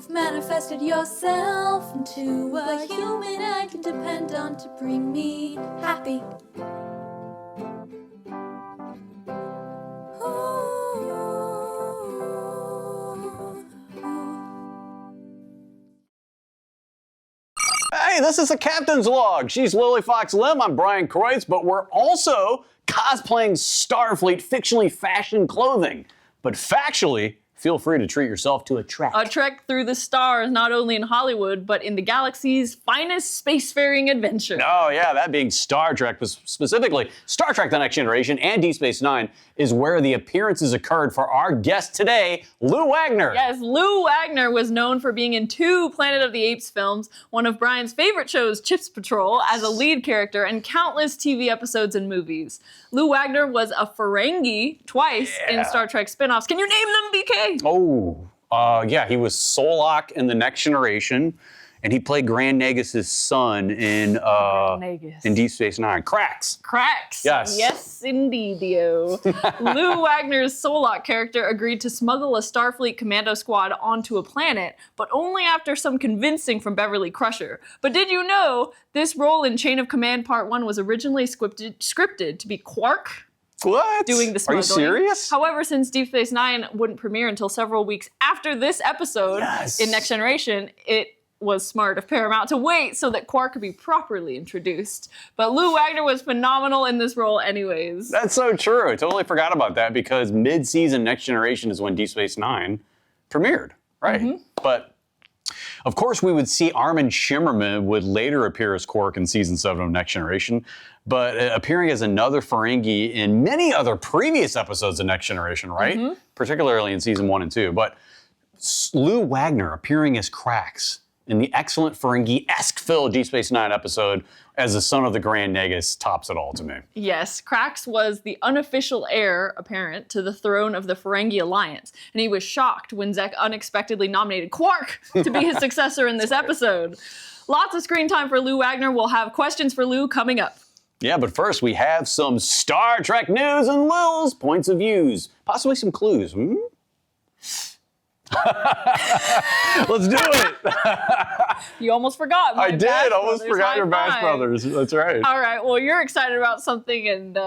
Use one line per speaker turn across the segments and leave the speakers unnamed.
You've manifested yourself into a human I can depend on to bring me happy.
Hey, this is the Captain's Log. She's Lily Fox Lim, I'm Brian Kreutz, but we're also cosplaying Starfleet fictionally fashioned clothing. But factually, feel free to treat yourself to a trek.
A trek through the stars, not only in Hollywood, but in the galaxy's finest spacefaring adventure.
Oh yeah, that being Star Trek, but specifically Star Trek The Next Generation and Deep Space Nine is where the appearances occurred for our guest today, Lou Wagner.
Yes, Lou Wagner was known for being in 2 Planet of the Apes films, one of Brian's favorite shows, Chips Patrol, as a lead character, and countless TV episodes and movies. Lou Wagner was a Ferengi twice in Star Trek spin-offs. Can you name them, BK?
Oh, yeah, he was Solok in The Next Generation, and he played Grand Nagus' son in Deep Space Nine. Krax.
Krax.
Yes.
Yes, indeed-o. Lou Wagner's Solok character agreed to smuggle a Starfleet commando squad onto a planet, but only after some convincing from Beverly Crusher. But did you know this role in Chain of Command Part 1 was originally scripted to be Quark?
What?
Doing the smuggling.
Are you serious?
However, since Deep Space Nine wouldn't premiere until several weeks after this episode in Next Generation, it was smart of Paramount to wait so that Quark could be properly introduced. But Lou Wagner was phenomenal in this role anyways.
That's so true. I totally forgot about that because mid-season Next Generation is when Deep Space Nine premiered, right? Mm-hmm. But of course, we would see Armin Shimmerman would later appear as Quark in Season 7 of Next Generation, but appearing as another Ferengi in many other previous episodes of Next Generation, right? Mm-hmm. Particularly in Season 1 and 2. But Lou Wagner appearing as Krax in the excellent Ferengi-esque filled Deep Space Nine episode as the son of the Grand Nagus tops it all to me.
Yes, Krax was the unofficial heir apparent to the throne of the Ferengi Alliance, and he was shocked when Zek unexpectedly nominated Quark to be his successor in this episode. Lots of screen time for Lou Wagner. We'll have questions for Lou coming up.
Yeah, but first we have some Star Trek news and Lil's points of views. Possibly some clues, Let's do it.
You almost forgot.
I did. Almost forgot your Bash Brothers. That's right.
All right. Well, you're excited about something and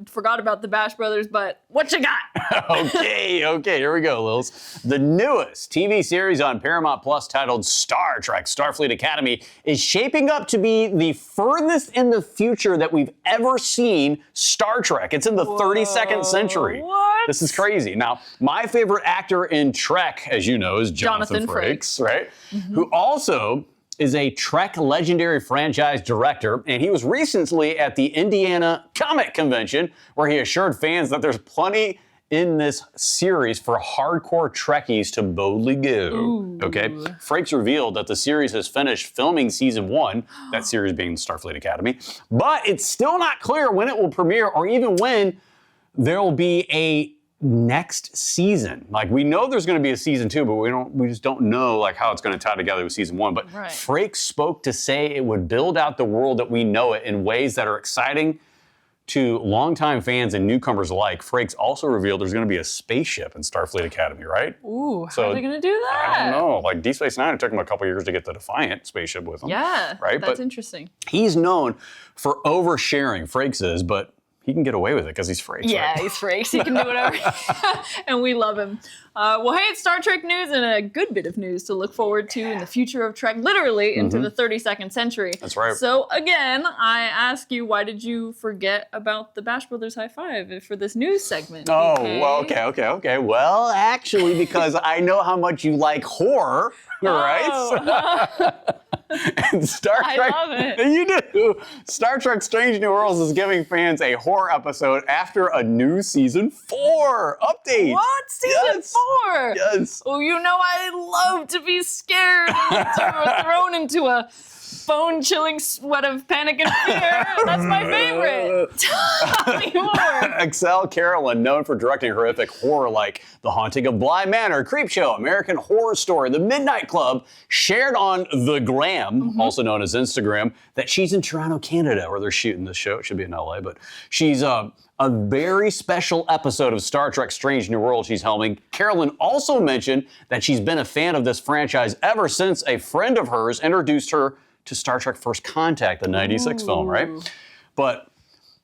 forgot about the Bash Brothers, but what you got?
Okay. Here we go, Lils. The newest TV series on Paramount Plus titled Star Trek Starfleet Academy is shaping up to be the furthest in the future that we've ever seen Star Trek. It's in the 32nd century.
What?
This is crazy. Now, my favorite actor in Trek, as you know, is Jonathan Frakes, right? Mm-hmm. Who also is a Trek legendary franchise director, and he was recently at the Indiana Comic Convention where he assured fans that there's plenty in this series for hardcore Trekkies to boldly go.
Ooh.
Okay? Frakes revealed that the series has finished filming season 1, that series being Starfleet Academy, but it's still not clear when it will premiere or even when there will be a next season. Like, we know there's going to be a season 2, but we just don't know like how it's going to tie together with season 1. But Frakes spoke to say it would build out the world that we know it in ways that are exciting to longtime fans and newcomers alike. Frakes also revealed there's going to be a spaceship in Starfleet Academy, right?
Ooh, how are they going to do that?
I don't know. Like, Deep Space Nine, it took him a couple years to get the Defiant spaceship with him.
Yeah,
right?
That's interesting.
He's known for oversharing, Frakes is, but he can get away with it because he's Frakes.
Yeah,
right?
he's Frakes. He can do whatever. And we love him. Well, hey, it's Star Trek news and a good bit of news to look forward to in the future of Trek, literally into the 32nd century.
That's right.
So again, I ask you, why did you forget about the Bash Brothers High Five for this news segment?
Oh,
BK?
well, okay. Well, actually, because I know how much you like horror, right?
Oh.
And Star Trek,
I love it.
You do. Star Trek Strange New Worlds is giving fans a horror episode after a new season 4 update.
What? Season 4?
Yes.
Oh, you know I love to be scared and thrown into a bone-chilling sweat of panic and fear. That's my favorite. Tell me more.
Excel Carolyn, known for directing horrific horror like The Haunting of Bly Manor, Creepshow, American Horror Story, The Midnight Club, shared on The Gram, also known as Instagram, that she's in Toronto, Canada, where they're shooting this show. It should be in LA, but she's a very special episode of Star Trek Strange New World she's helming. Carolyn also mentioned that she's been a fan of this franchise ever since a friend of hers introduced her to Star Trek First Contact, the 96 film, right? But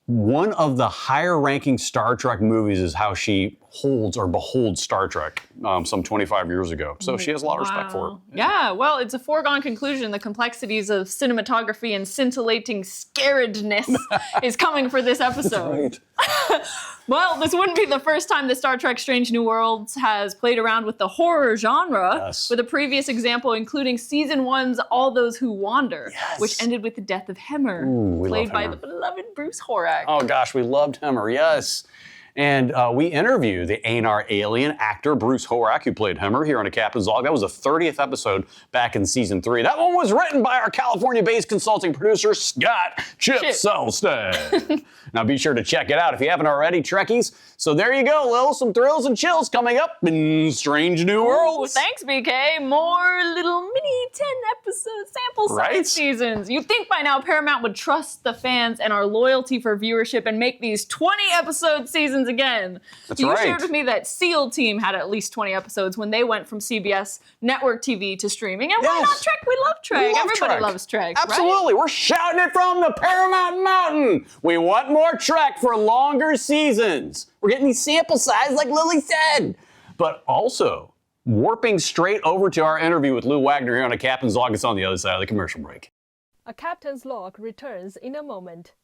one of the higher ranking Star Trek movies is how she holds or beholds Star Trek some 25 years ago. So she has a lot of respect for it.
Yeah, well, it's a foregone conclusion. The complexities of cinematography and scintillating scaredness is coming for this episode.
Right.
Well, this wouldn't be the first time that Star Trek Strange New Worlds has played around with the horror genre, with a previous example including Season 1's All Those Who Wander, which ended with the death of Hemmer, played by the beloved Bruce Horak.
Oh gosh, we loved Hemmer, yes. And we interview the Anar alien actor Bruce Horak, who played Hemmer, here on A Captain's Log. That was the 30th episode back in Season 3. That one was written by our California-based consulting producer, Scott Chip Selstad. Now be sure to check it out if you haven't already, Trekkies. So there you go, Lil. Some thrills and chills coming up in Strange New Worlds.
Thanks, BK. More little mini 10-episode sample size seasons. You'd think by now Paramount would trust the fans and our loyalty for viewership and make these 20-episode seasons again.
That's right.
You shared with me that SEAL Team had at least 20 episodes when they went from CBS network TV to streaming. And why not Trek? We love Trek. Everybody loves Trek.
Absolutely.
Right?
We're shouting it from the Paramount Mountain. We want more Trek for longer seasons. We're getting these sample size like Lily said. But also, warping straight over to our interview with Lou Wagner here on A Captain's Log. It's on the other side of the commercial break.
A Captain's Log returns in a moment.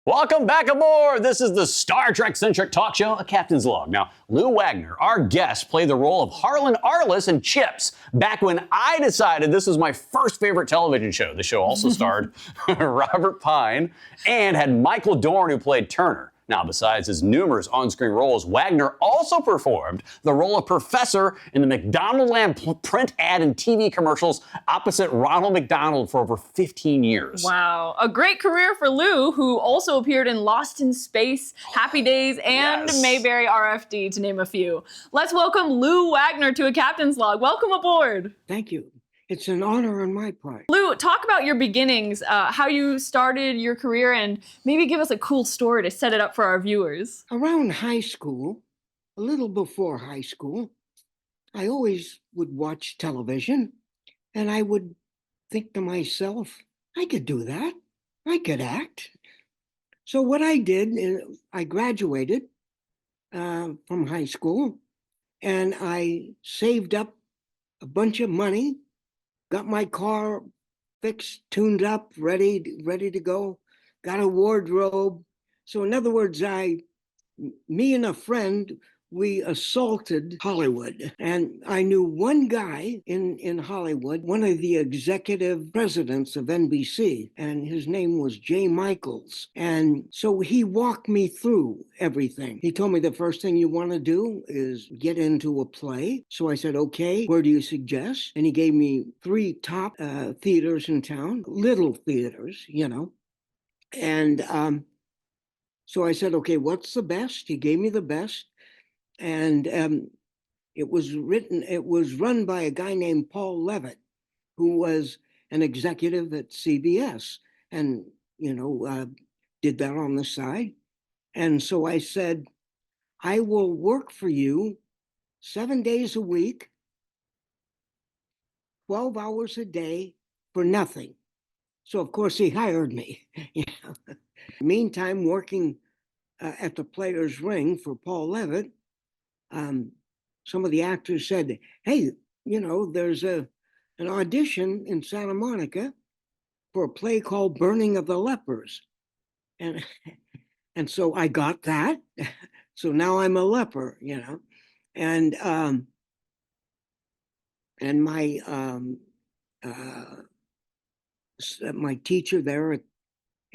Welcome back aboard. This is the Star Trek-centric talk show, A Captain's Log. Now, Lou Wagner, our guest, played the role of Harlon Arliss in CHiPs back when I decided this was my first favorite television show. The show also starred Robert Pine and had Michael Dorn, who played Turner. Now, besides his numerous on-screen roles, Wagner also performed the role of Professor in the McDonaldland print ad and TV commercials opposite Ronald McDonald for over 15 years.
Wow. A great career for Lou, who also appeared in Lost in Space, Happy Days, and Mayberry RFD, to name a few. Let's welcome Lou Wagner to A Captain's Log. Welcome aboard.
Thank you. It's an honor on my part.
Lou, talk about your beginnings, how you started your career, and maybe give us a cool story to set it up for our viewers.
Around high school, a little before high school, I always would watch television, and I would think to myself, I could do that. I could act. So what I did, I graduated from high school, and I saved up a bunch of money, got my car fixed, tuned up, ready to go, got a wardrobe. So in other words, me and a friend, we assaulted Hollywood. And I knew one guy in Hollywood, one of the executive presidents of NBC, and his name was Jay Michaels. And so he walked me through everything. He told me the first thing you want to do is get into a play. So I said, okay, where do you suggest? And he gave me 3 top theaters in town, little theaters, you know. And so I said, okay, what's the best? He gave me the best. And it was run by a guy named Paul Levitt, who was an executive at CBS and, you know, did that on the side. And so I said, I will work for you 7 days a week, 12 hours a day for nothing. So, of course, he hired me. You know? Meantime, working at the Players Ring for Paul Levitt, some of the actors said, hey, you know, there's an audition in Santa Monica for a play called Burning of the Lepers. And so I got that. So now I'm a leper, you know. And my teacher there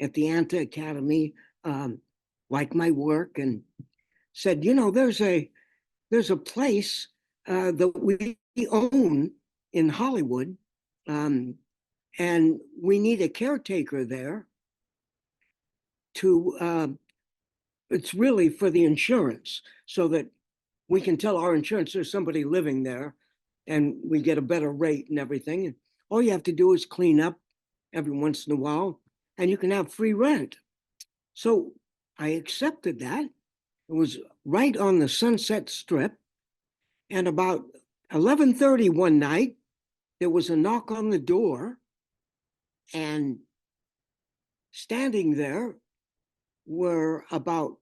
at the Anta Academy liked my work and said, you know, there's a place that we own in Hollywood, and and we need a caretaker there to, it's really for the insurance, so that we can tell our insurance there's somebody living there and we get a better rate and everything. And all you have to do is clean up every once in a while and you can have free rent. So I accepted that. It was right on the Sunset Strip. And about 11:30 one night, there was a knock on the door, and standing there were about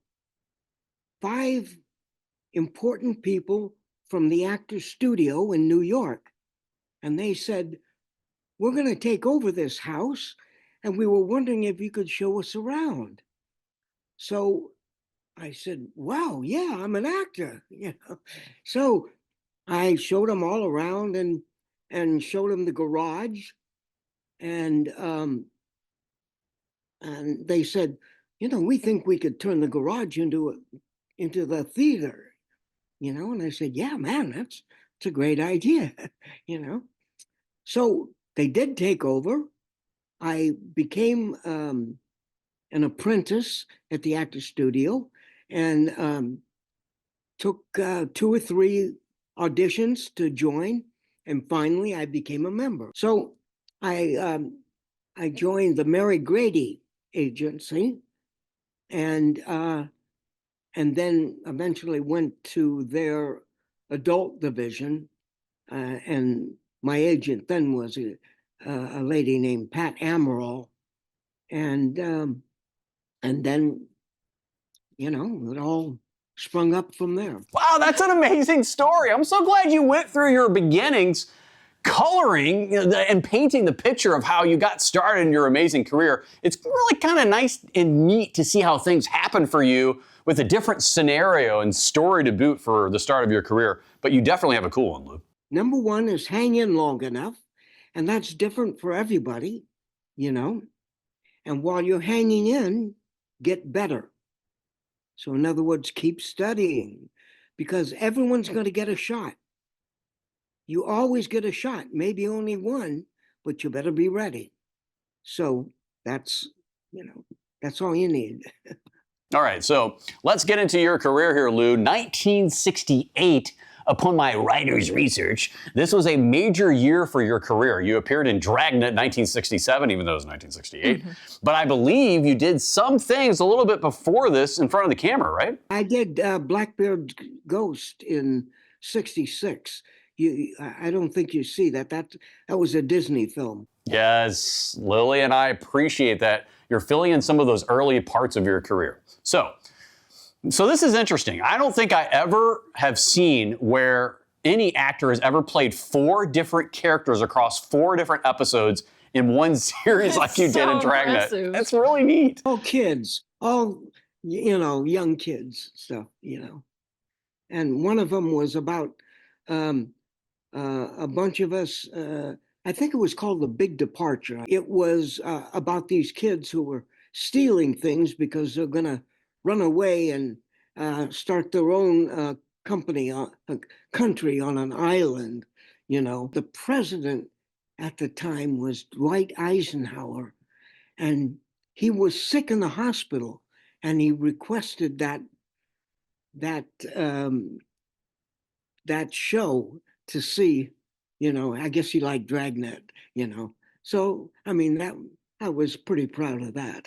5 important people from the Actors Studio in New York. And they said, "We're going to take over this house, and we were wondering if you could show us around." So I said, "Wow, yeah, I'm an actor." So I showed them all around and showed them the garage. And they said, "We think we could turn the garage into the theater." And I said, "Yeah, man, that's a great idea." So they did take over. I became an apprentice at the Actors Studio and took 2 or 3 auditions to join, and finally I became a member. So I joined the Mary Grady agency, and then eventually went to their adult division, and my agent then was a lady named Pat Amaral, and then it all sprung up from there.
Wow, that's an amazing story. I'm so glad you went through your beginnings coloring and painting the picture of how you got started in your amazing career. It's really kind of nice and neat to see how things happen for you with a different scenario and story to boot for the start of your career. But you definitely have a cool one, Lou.
Number one is hang in long enough, and that's different for everybody, And while you're hanging in, get better. So in other words, keep studying, because everyone's going to get a shot. You always get a shot, maybe only one, but you better be ready. So that's all you need.
All right, so let's get into your career here, Lou. 1968, upon my writer's research, this was a major year for your career. You appeared in Dragnet 1967, even though it was 1968. But I believe you did some things a little bit before this in front of the camera, right?
I did Blackbeard's Ghost in 66. I don't think you see that. That was a Disney film.
Yes, Lily and I appreciate that. You're filling in some of those early parts of your career. So this is interesting. I don't think I ever have seen where any actor has ever played 4 different characters across 4 different episodes in one series like you did in Dragnet.
Impressive.
That's really neat.
All kids, all, young kids stuff, And one of them was about a bunch of us, I think it was called The Big Departure. It was about these kids who were stealing things because they're going to run away and start their own country on an island. The president at the time was Dwight Eisenhower, and he was sick in the hospital, and he requested that show to see. I guess he liked Dragnet, So, I was pretty proud of that,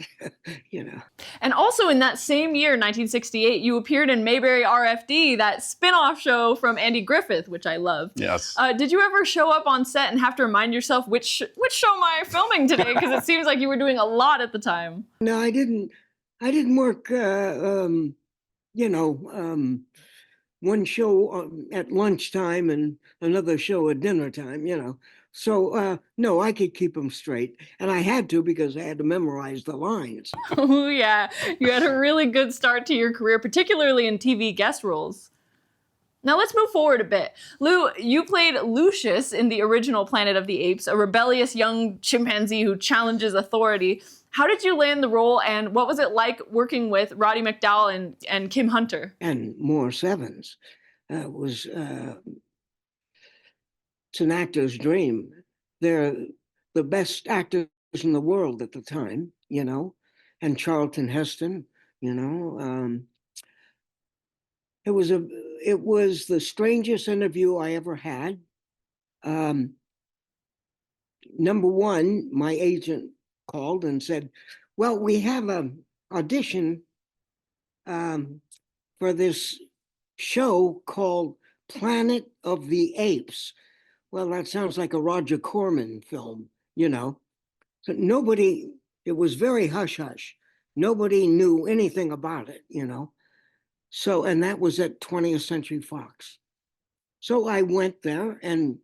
And also in that same year, 1968, you appeared in Mayberry RFD, that spin-off show from Andy Griffith, which I loved.
Yes.
Did you ever show up on set and have to remind yourself, which show am I filming today? Because it seems like you were doing a lot at the time.
No, I didn't work, one show at lunchtime and another show at dinner time, So, no, I could keep them straight. And I had to, because I had to memorize the lines.
Oh, yeah. You had a really good start to your career, particularly in TV guest roles. Now let's move forward a bit. Lou, you played Lucius in the original Planet of the Apes, a rebellious young chimpanzee who challenges authority. How did you land the role, and what was it like working with Roddy McDowall and Kim Hunter?
And Morris Evans. It's an actor's dream. They're the best actors in the world at the time, and Charlton Heston, it was the strangest interview I ever had. Number one, my agent called and said, well, we have an audition for this show called Planet of the Apes. Well, that sounds like a Roger Corman film, So nobody, it was very hush-hush. Nobody knew anything about it, So, and that was at 20th Century Fox. So I went there, and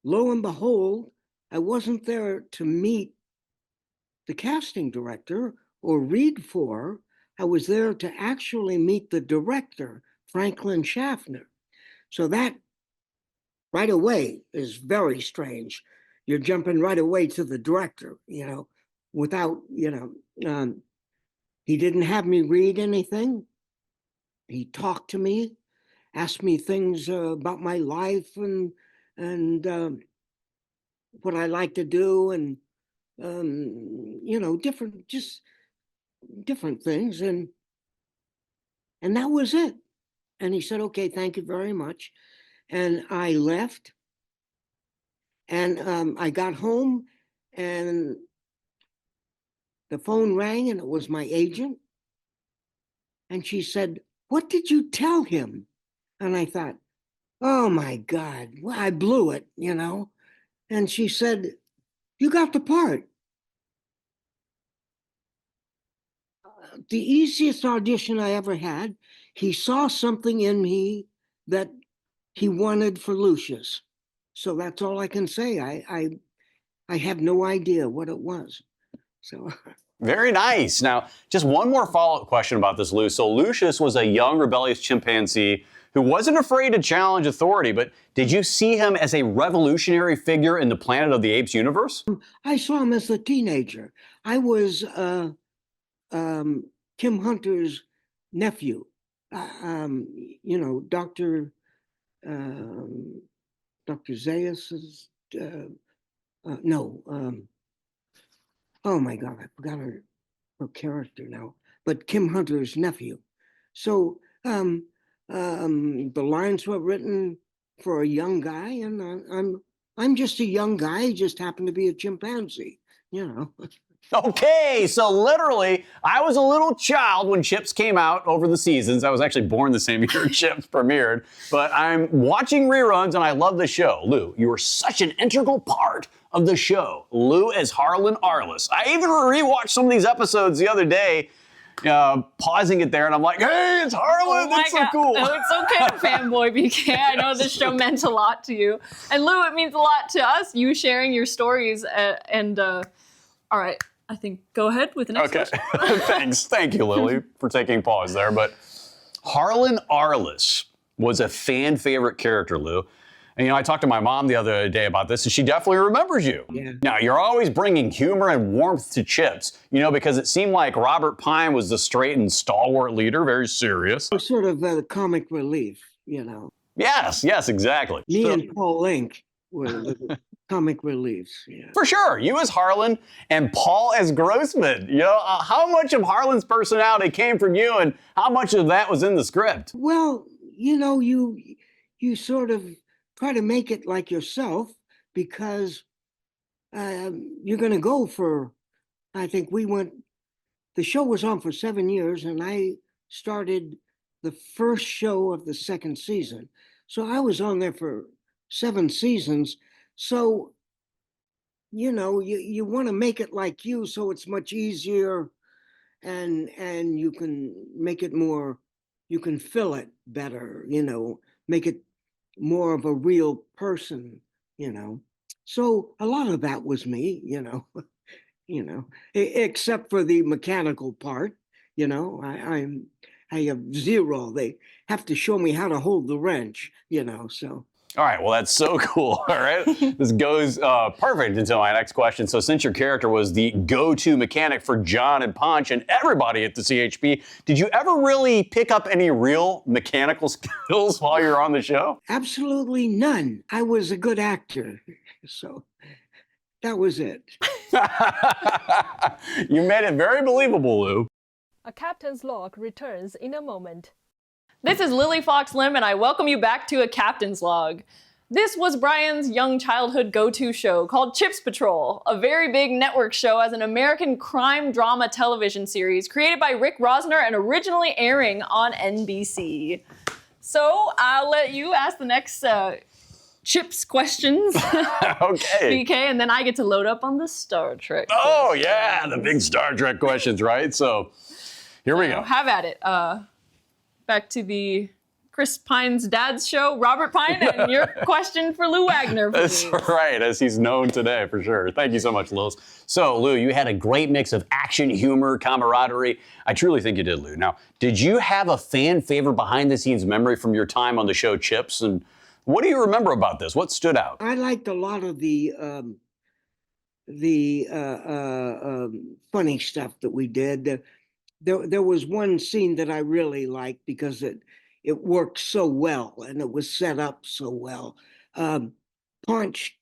lo and behold, I wasn't there to meet the casting director or read for. I was there to actually meet the director, Franklin Schaffner. So that right away is very strange. You're jumping right away to the director, without, he didn't have me read anything. He talked to me, asked me things about my life and what I like to do, and different things, and that was it. And he said, okay, thank you very much. And I left, and I got home, and the phone rang, and it was my agent. And she said, what did you tell him? And I thought, oh my God, well, I blew it, And she said, you got the part. The easiest audition I ever had. He saw something in me that he wanted for Lucius. So that's all I can say. I have no idea what it was. So
Very nice. Now, just one more follow-up question about this, Lou. So Lucius was a young, rebellious chimpanzee who wasn't afraid to challenge authority, but did you see him as a revolutionary figure in the Planet of the Apes universe?
I saw him as a teenager. I was Kim Hunter's nephew, Dr. Zayas's, oh my God, I forgot her character now, but Kim Hunter's nephew. So the lines were written for a young guy, and I'm just a young guy. I just happen to be a chimpanzee,
Okay, so literally, I was a little child when Chips came out over the seasons. I was actually born the same year Chips premiered, but I'm watching reruns and I love the show. Lou, you were such an integral part of the show. Lou as Harlon Arliss. I even rewatched some of these episodes the other day, pausing it there, and I'm like, hey, it's Harlon, that's so cool.
Oh, it's okay to fanboy, BK. I know this show meant a lot to you. And Lou, it means a lot to us, you sharing your stories, all right, I think go ahead with the next question.
Thanks. Thank you, Lily, for taking pause there. But Harlon Arliss was a fan favorite character, Lou. And, I talked to my mom the other day about this, and she definitely remembers you.
Yeah.
Now, you're always bringing humor and warmth to Chips, because it seemed like Robert Pine was the straight and stalwart leader, very serious.
Sort of the comic relief,
Yes, exactly.
Me and Paul Link were the comic reliefs, yeah.
For sure. You as Harlon and Paul as Grossman. How much of Harlan's personality came from you, and how much of that was in the script?
Well, you sort of try to make it like yourself, because you're going to go for, I think the show was on for 7 years, and I started the first show of the second season. So I was on there for 7 seasons. So, you want to make it like you, so it's much easier, and you can make it more, you can fill it better, make it more of a real person, So a lot of that was me, except for the mechanical part, I have zero. They have to show me how to hold the wrench, so.
All right, well, that's so cool. All right, this goes perfect into my next question. So since your character was the go-to mechanic for John and Ponch and everybody at the CHP, did you ever really pick up any real mechanical skills while you were on the show?
Absolutely none. I was a good actor, so That was it.
You made it very believable, Lou.
A captain's log returns in a moment.
This is Lily Fox Lim, and I welcome you back to A Captain's Log. This was Brian's young childhood go-to show called Chips Patrol, a very big network show as an American crime drama television series created by Rick Rosner and originally airing on NBC. So I'll let you ask the next Chips questions,
Okay.
BK, and then I get to load up on the Star Trek.
Oh, yeah, the big Star Trek questions, right? So here we go.
Have at it. Back to the Chris Pine's dad's show, Robert Pine, and your question for Lou Wagner, please.
That's right, as he's known today, for sure. Thank you so much, Lils. So, Lou, you had a great mix of action, humor, camaraderie. I truly think you did, Lou. Now, did you have a fan favorite behind-the-scenes memory from your time on the show Chips? And what do you remember about this? What stood out?
I liked a lot of the funny stuff that we did. There was one scene that I really liked because it worked so well and it was set up so well. Punch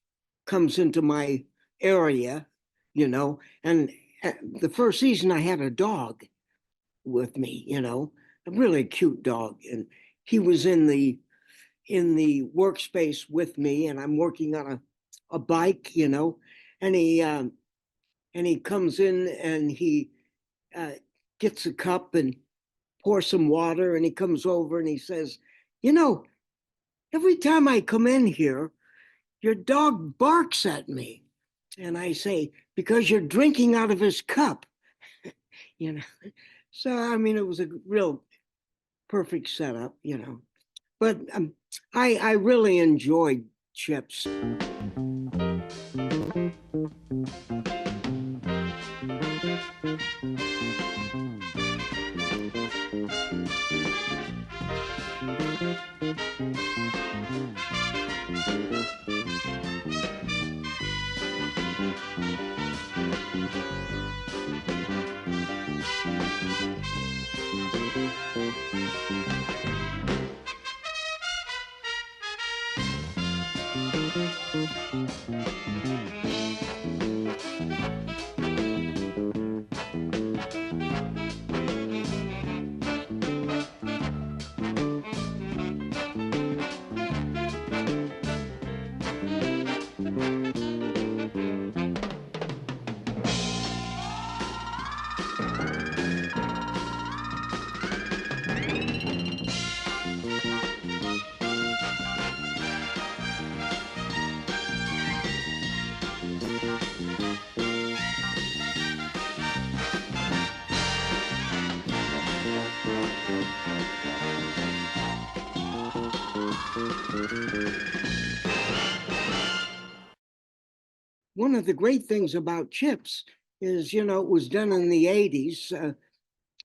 comes into my area, you know, and the first season I had a dog with me, you know, a really cute dog, and he was in the workspace with me, and I'm working on a bike, you know, and he comes in and he gets a cup and pours some water, and he comes over and he says, you know, every time I come in here, your dog barks at me. And I say, because you're drinking out of his cup. You know, so I mean, it was a real perfect setup, you know. But I really enjoyed Chips. One of the great things about Chips is, you know, it was done in the 80s,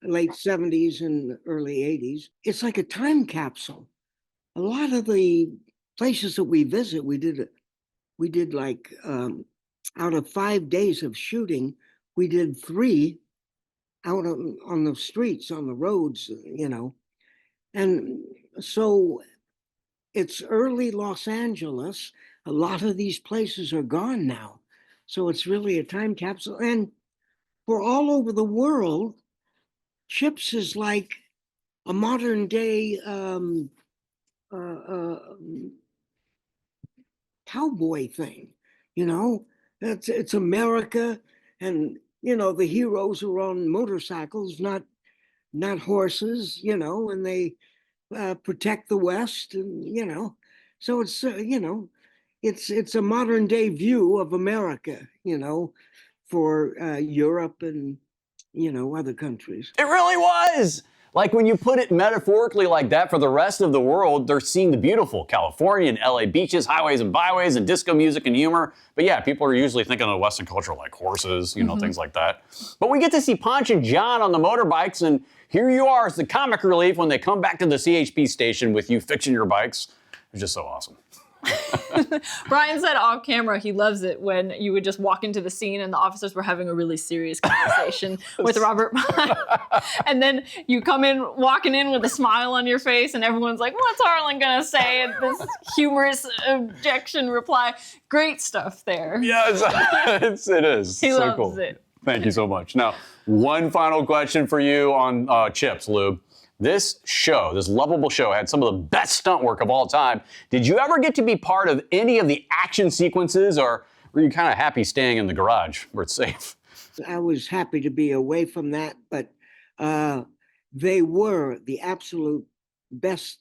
late 70s and early 80s. It's like a time capsule. A lot of the places that we visit, we did like, out of 5 days of shooting, we did 3 out on the streets, on the roads, you know. And so it's early Los Angeles. A lot of these places are gone now. So it's really a time capsule. And for all over the world, Chips is like a modern day cowboy thing, you know. It's America, and you know the heroes are on motorcycles, not horses, you know, and they protect the West, and you know, so it's you know, it's a modern day view of America, you know, for Europe and you know other countries.
It really was! Like when you put it metaphorically like that, for the rest of the world, they're seeing the beautiful California and LA beaches, highways and byways, and disco music and humor. But yeah, people are usually thinking of Western culture like horses, you know, things like that. But we get to see Ponch and John on the motorbikes, and here you are as the comic relief when they come back to the CHP station with you fixing your bikes. It's just so awesome.
Bryan said off camera he loves it when you would just walk into the scene and the officers were having a really serious conversation with Robert Pine. And then you come in, walking in with a smile on your face, and everyone's like, what's Harlan gonna say? And this humorous objection reply. Great stuff there.
Yes, it is.
He
so
loves
cool.
it.
Thank you so much. Now, one final question for you on Chips, Lou. This show, this lovable show, had some of the best stunt work of all time. Did you ever get to be part of any of the action sequences, or were you kind of happy staying in the garage where it's safe?
I was happy to be away from that, but they were the absolute best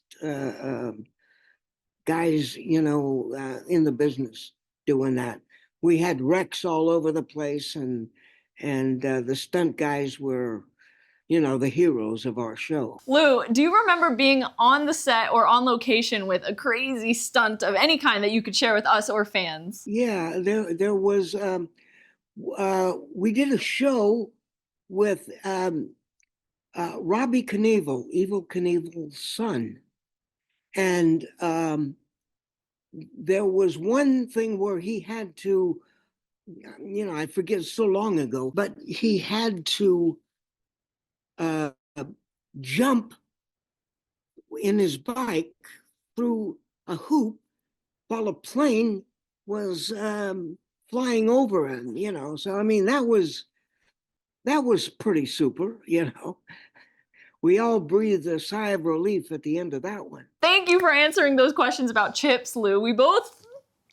guys, in the business doing that. We had wrecks all over the place, and the stunt guys were, the heroes of our show.
Lou, do you remember being on the set or on location with a crazy stunt of any kind that you could share with us or fans?
Yeah, there was. We did a show with Robbie Knievel, Evel Knievel's son, and there was one thing where he had to, I forget, so long ago, but he had to jump in his bike through a hoop while a plane was flying over him, So I mean, that was pretty super, We all breathed a sigh of relief at the end of that one.
Thank you for answering those questions about Chips, Lou. We both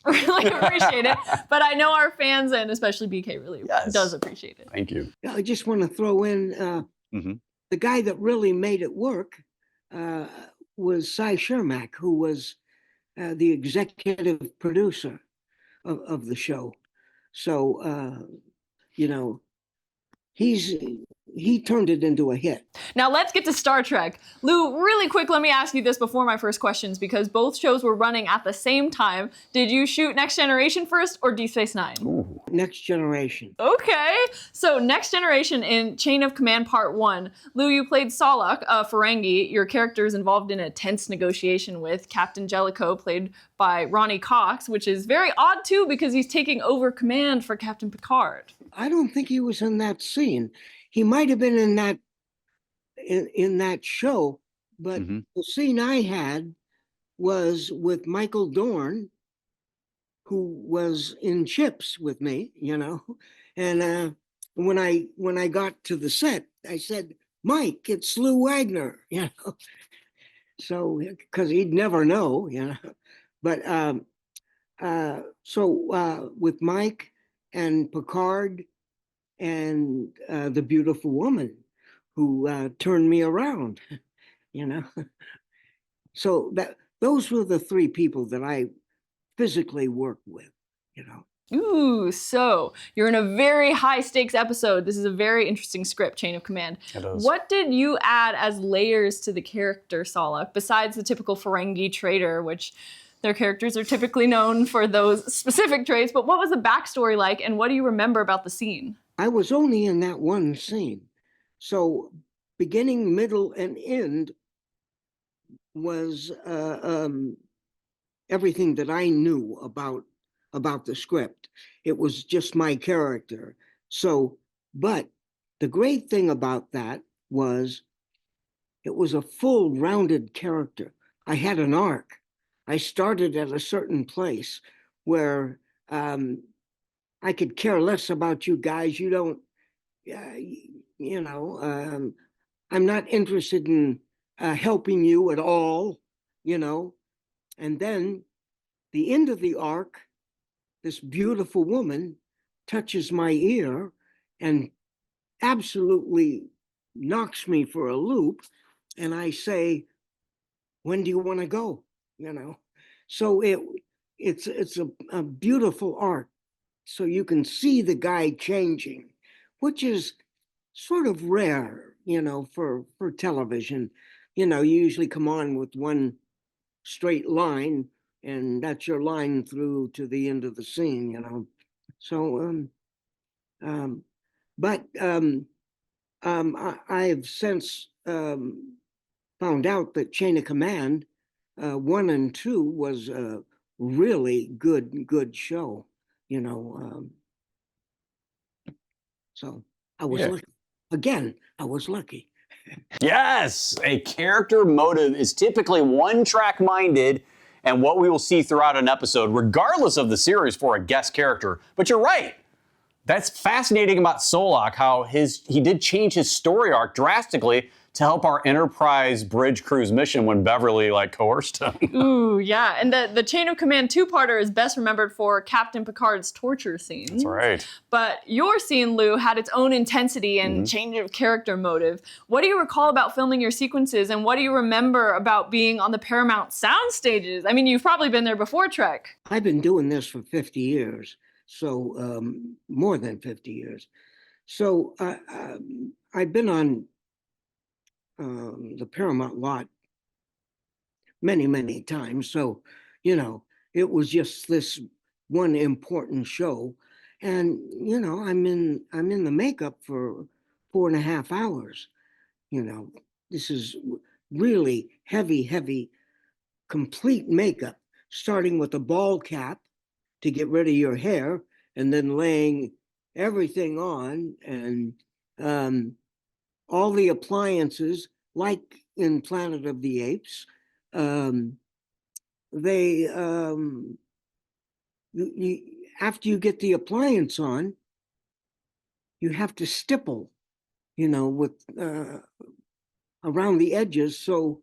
really appreciate it, but I know our fans and especially BK really does appreciate it.
Thank you.
I just want to throw in the guy that really made it work was Cy Shermack, who was the executive producer of the show. So, he turned it into a hit.
Now let's get to Star Trek. Lou, really quick, let me ask you this before my first questions, because both shows were running at the same time. Did you shoot Next Generation first or Deep Space Nine?
Ooh.
Next Generation.
Okay, so Next Generation in Chain of Command Part 1. Lou, you played Solok, a Ferengi. Your character is involved in a tense negotiation with Captain Jellicoe, played by Ronnie Cox, which is very odd too because he's taking over command for Captain Picard.
I don't think he was in that scene. He might have been in that show, but the scene I had was with Michael Dorn, who was in Chips with me, And when I got to the set, I said, "Mike, it's Lou Wagner," So because he'd never know, But so with Mike and Picard and the beautiful woman who turned me around, So those were the three people that I physically worked with,
Ooh, so you're in a very high stakes episode. This is a very interesting script, Chain of Command.
It is.
What did you add as layers to the character, Solok, besides the typical Ferengi traitor, which their characters are typically known for those specific traits, but what was the backstory like and what do you remember about the scene?
I was only in that one scene. So beginning, middle, and end was everything that I knew about the script. It was just my character. So, but the great thing about that was it was a full rounded character. I had an arc. I started at a certain place where I could care less about you guys. You don't, I'm not interested in helping you at all, And then the end of the arc, this beautiful woman touches my ear and absolutely knocks me for a loop. And I say, "When do you want to go?" So it's a beautiful arc. So you can see the guy changing, which is sort of rare, for television. You usually come on with one straight line, and that's your line through to the end of the scene, So, but I've since found out that Chain of Command 1 and 2 was really good show, you know. So I was lucky. Again, I was lucky.
Yes, a character motive is typically one-track minded and what we will see throughout an episode, regardless of the series for a guest character. But you're right. That's fascinating about Solok, how he did change his story arc drastically to help our Enterprise bridge cruise mission when Beverly coerced him.
Ooh, yeah. And the Chain of Command two-parter is best remembered for Captain Picard's torture scenes.
That's right.
But your scene, Lou, had its own intensity and change of character motive. What do you recall about filming your sequences, and what do you remember about being on the Paramount sound stages? I mean, you've probably been there before Trek.
I've been doing this for 50 years, so more than 50 years. So I've been on the Paramount lot many times. So, you know, it was just this one important show. And, you know, I'm in the makeup for 4.5 hours. You know, this is really heavy, complete makeup, starting with a ball cap to get rid of your hair, and then laying everything on, and all the appliances, like in Planet of the Apes, after you get the appliance on, you have to stipple, you know, with around the edges, so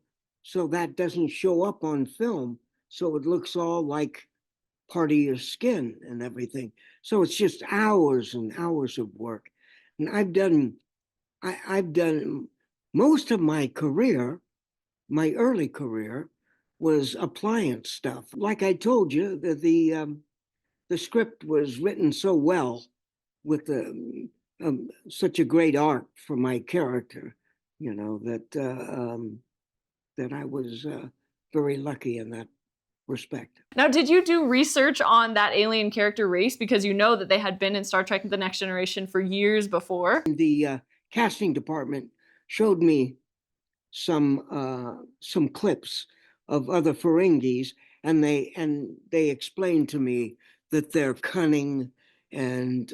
that doesn't show up on film, so it looks all like part of your skin and everything. So it's just hours and hours of work. And I've done most of my career, my early career, was appliance stuff. Like I told you, the script was written so well with such a great arc for my character, you know, that I was very lucky in that respect.
Now, did you do research on that alien character race, because you know that they had been in Star Trek The Next Generation for years before?
The casting department showed me some clips of other Ferengis, and they explained to me that they're cunning and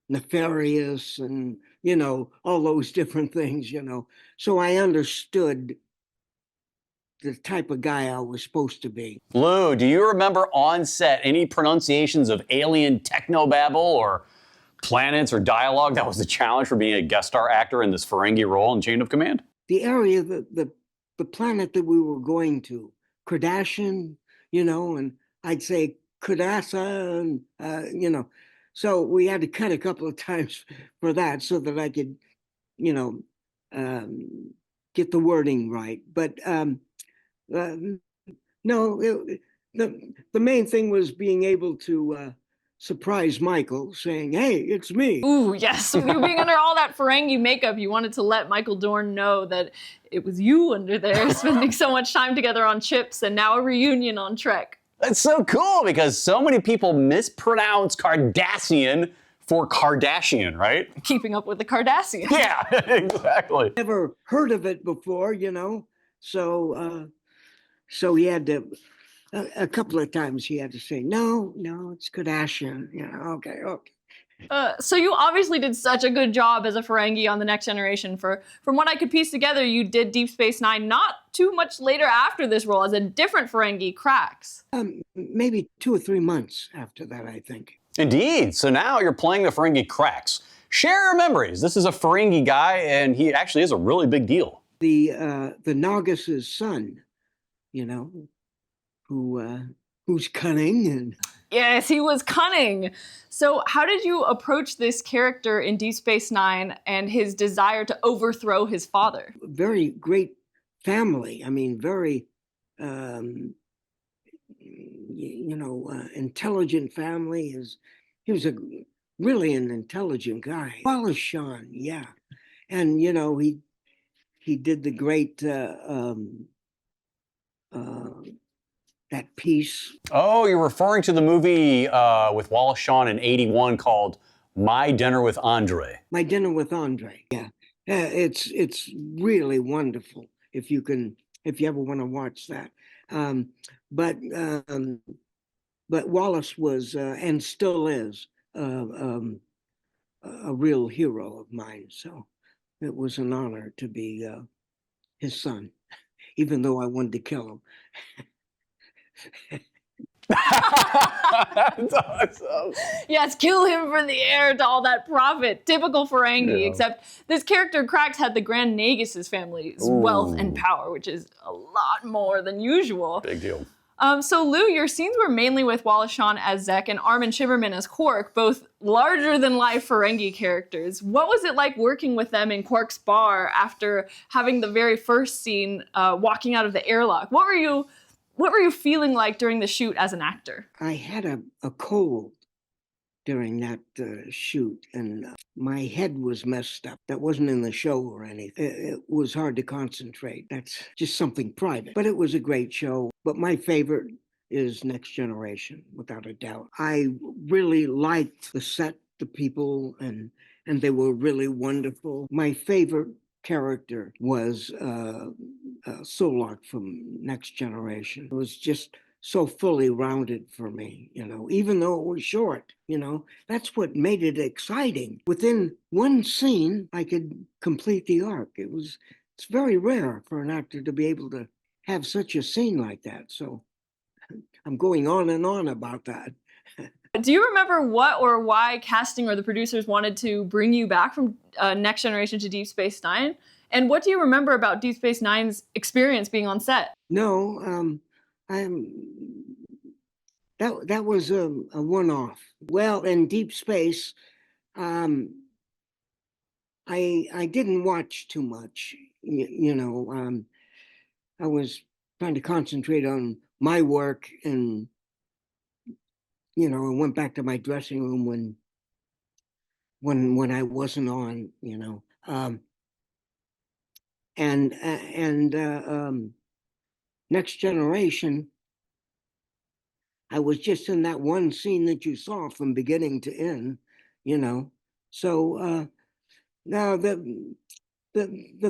nefarious, and, you know, all those different things, you know. So I understood the type of guy I was supposed to be.
Lou, do you remember on set any pronunciations of alien technobabble or planets or dialogue that was the challenge for being a guest star actor in this Ferengi role in Chain of Command?
The area, the planet that we were going to, Kardashian, you know, and I'd say Kardasa, and you know, so we had to cut a couple of times for that so that I could, you know, get the wording right. But no, the main thing was being able to surprise Michael, saying, "Hey, it's me."
Ooh, yes. You being under all that Ferengi makeup, you wanted to let Michael Dorn know that it was you under there, spending so much time together on CHiPs, and now a reunion on Trek.
That's so cool, because so many people mispronounce Cardassian for Kardashian, right?
Keeping up with the Cardassians.
Yeah, exactly.
Never heard of it before, you know, so he had to, a couple of times he had to say, no, it's Kardashian, you know, okay.
So you obviously did such a good job as a Ferengi on The Next Generation. From what I could piece together, you did Deep Space Nine not too much later after this role as a different Ferengi Krax.
Maybe 2 or 3 months after that, I think.
Indeed. So now you're playing the Ferengi Krax. Share your memories. This is a Ferengi guy, and he actually is a really big deal.
The Nagus' son, you know, who's cunning and...
Yes, he was cunning. So how did you approach this character in Deep Space Nine and his desire to overthrow his father?
Very great family. I mean, very, intelligent family. He was really an intelligent guy. Wallace Shawn, yeah. And, you know, he did the great, that piece.
Oh, you're referring to the movie with Wallace Shawn in '81 called My Dinner with Andre.
My Dinner with Andre, yeah. It's really wonderful if you ever want to watch that. but Wallace was and still is a real hero of mine. So it was an honor to be his son, even though I wanted to kill him.
That's awesome.
Yes, kill him for the heir to all that profit. Typical Ferengi,
Yeah.
except this character Krax had the Grand Nagus family's wealth and power, which is a lot more than usual.
Big deal.
So Lou, your scenes were mainly with Wallace Shawn as Zek and Armin Shimerman as Quark, both larger-than-life Ferengi characters. What was it like working with them in Quark's bar after having the very first scene walking out of the airlock? What were you feeling like during the shoot as an actor?
I had a cold during that shoot, and my head was messed up. That wasn't in the show or anything. It was hard to concentrate. That's just something private. But it was a great show. But my favorite is Next Generation, without a doubt. I really liked the set, the people, and they were really wonderful. My favorite character was Solok from Next Generation. It was just so fully rounded for me, even though it was short, that's what made it exciting. Within one scene, I could complete the arc. It's very rare for an actor to be able to have such a scene like that. So I'm going on and on about that.
Do you remember what or why casting or the producers wanted to bring you back from Next Generation to Deep Space Nine? And what do you remember about Deep Space Nine's experience being on set?
No, that was a one-off. Well, in Deep Space, I didn't watch too much. I was trying to concentrate on my work, and I went back to my dressing room when I wasn't on. Next Generation, I was just in that one scene that you saw from beginning to end, So now the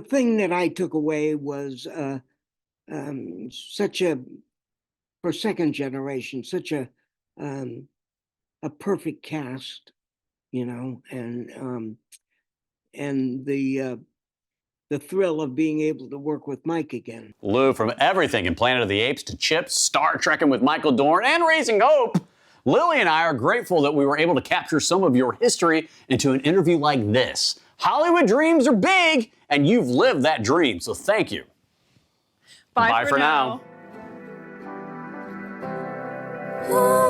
thing that I took away was for Second Generation, such a perfect cast, and the thrill of being able to work with Mike again.
Lou, from everything in Planet of the Apes to Chips, Star Trekking with Michael Dorn, and Raising Hope, Lili and I are grateful that we were able to capture some of your history into an interview like this. Hollywood dreams are big, and you've lived that dream, so thank you.
Bye for now.
Ooh.